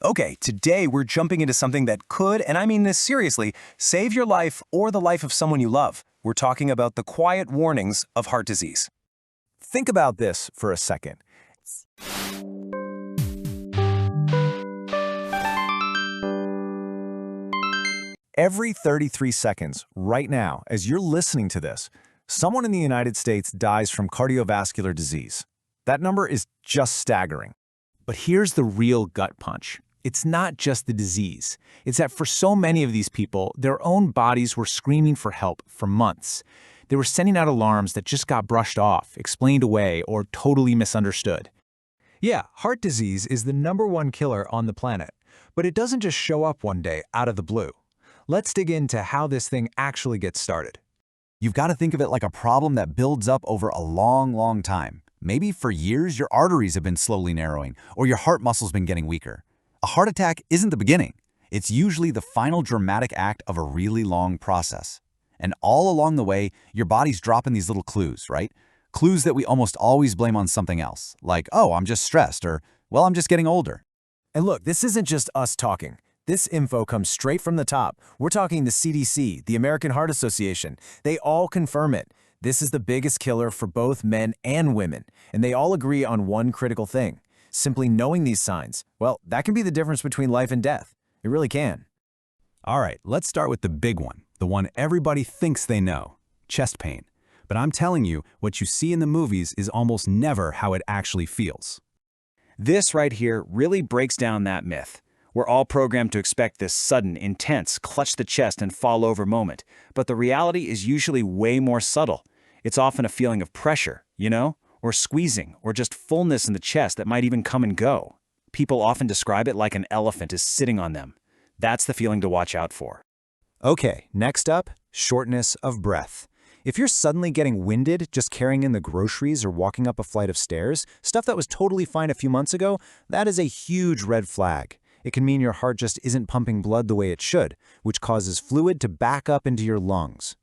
Okay, today we're jumping into something that could, and I mean this seriously, save your life or the life of someone you love. We're talking about the quiet warnings of heart disease. Think about this for a second. Every 33 seconds, right now, as you're listening to this, someone in the United States dies from cardiovascular disease. That number is just staggering. But here's the real gut punch. It's not just the disease. It's that for so many of these people, their own bodies were screaming for help for months. They were sending out alarms that just got brushed off, explained away, or totally misunderstood. Yeah, heart disease is the #1 killer on the planet, but it doesn't just show up one day out of the blue. Let's dig into how this thing actually gets started. You've got to think of it like a problem that builds up over a long time. Maybe for years your arteries have been slowly narrowing, or your heart muscle's been getting weaker. A heart attack isn't the beginning. It's usually the final dramatic act of a really long process. And all along the way, your body's dropping these little clues, right? Clues that we almost always blame on something else, like, oh, I'm just stressed, or, well, I'm just getting older. And look, this isn't just us talking. This info comes straight from the top. We're talking the CDC, the American Heart Association. They all confirm it. This is the biggest killer for both men and women, and they all agree on one critical thing. Simply knowing these signs, well, that can be the difference between life and death. It really can. All right, let's start with the big one, the one everybody thinks they know, chest pain. But I'm telling you, what you see in the movies is almost never how it actually feels. This right here really breaks down that myth. We're all programmed to expect this sudden, intense, clutch the chest and fall over moment, but the reality is usually way more subtle. It's often a feeling of pressure, or squeezing, or just fullness in the chest that might even come and go. People often describe it like an elephant is sitting on them. That's the feeling to watch out for. Okay, next up, shortness of breath. If you're suddenly getting winded just carrying in the groceries or walking up a flight of stairs, stuff that was totally fine a few months ago, that is a huge red flag. It can mean your heart just isn't pumping blood the way it should, which causes fluid to back up into your lungs.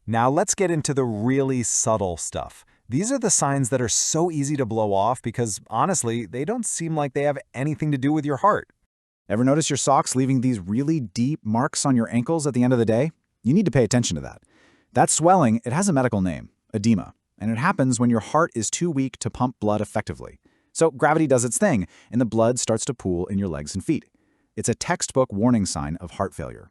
Now let's get into the really subtle stuff. These are the signs that are so easy to blow off because, honestly, they don't seem like they have anything to do with your heart. Ever notice your socks leaving these really deep marks on your ankles at the end of the day? You need to pay attention to that. That swelling, it has a medical name, edema, and it happens when your heart is too weak to pump blood effectively. So gravity does its thing, and the blood starts to pool in your legs and feet. It's a textbook warning sign of heart failure.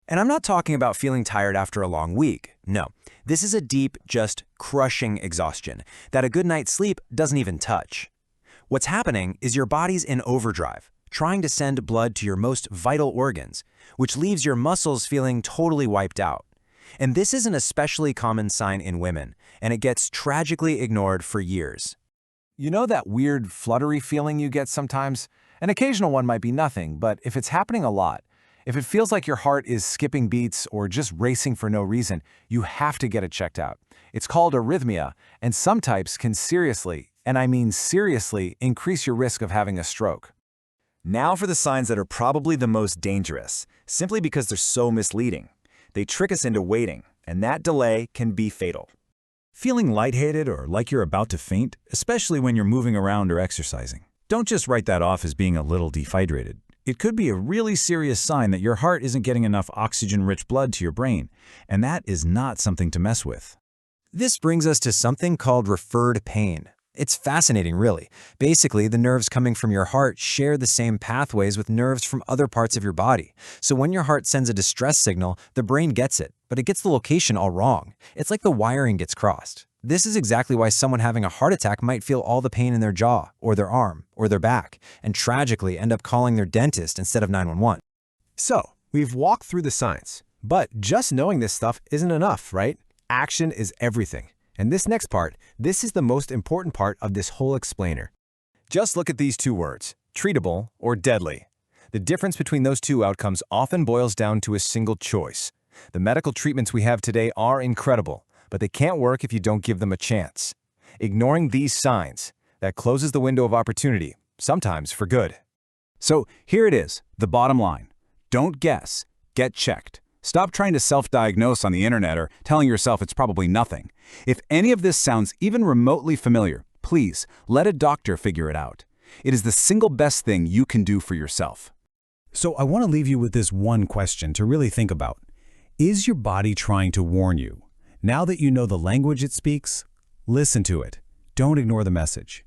And I'm not talking about feeling tired after a long week. No, this is a deep, just crushing exhaustion that a good night's sleep doesn't even touch. What's happening is your body's in overdrive, trying to send blood to your most vital organs, which leaves your muscles feeling totally wiped out. And this is an especially common sign in women, and it gets tragically ignored for years. You know that weird fluttery feeling you get sometimes? An occasional one might be nothing, but if it's happening a lot, if it feels like your heart is skipping beats or just racing for no reason, you have to get it checked out. It's called arrhythmia, and some types can seriously, and I mean seriously, increase your risk of having a stroke. Now for the signs that are probably the most dangerous, simply because they're so misleading. They trick us into waiting, and that delay can be fatal. Feeling lightheaded or like you're about to faint, especially when you're moving around or exercising. Don't just write that off as being a little dehydrated. It could be a really serious sign that your heart isn't getting enough oxygen-rich blood to your brain, and that is not something to mess with. This brings us to something called referred pain. It's fascinating, really. Basically, the nerves coming from your heart share the same pathways with nerves from other parts of your body. So when your heart sends a distress signal, the brain gets it, but it gets the location all wrong. It's like the wiring gets crossed. This is exactly why someone having a heart attack might feel all the pain in their jaw, or their arm, or their back, and tragically end up calling their dentist instead of 911. So, we've walked through the science, but just knowing this stuff isn't enough, right? Action is everything. And this next part, this is the most important part of this whole explainer. Just look at these two words, treatable or deadly. The difference between those two outcomes often boils down to a single choice. The medical treatments we have today are incredible, but they can't work if you don't give them a chance. Ignoring these signs, that closes the window of opportunity, sometimes for good. So here it is, the bottom line. Don't guess, get checked. Stop trying to self-diagnose on the internet or telling yourself it's probably nothing. If any of this sounds even remotely familiar, please let a doctor figure it out. It is the single best thing you can do for yourself. So I want to leave you with this one question to really think about. Is your body trying to warn you? Now that you know the language it speaks, listen to it. Don't ignore the message.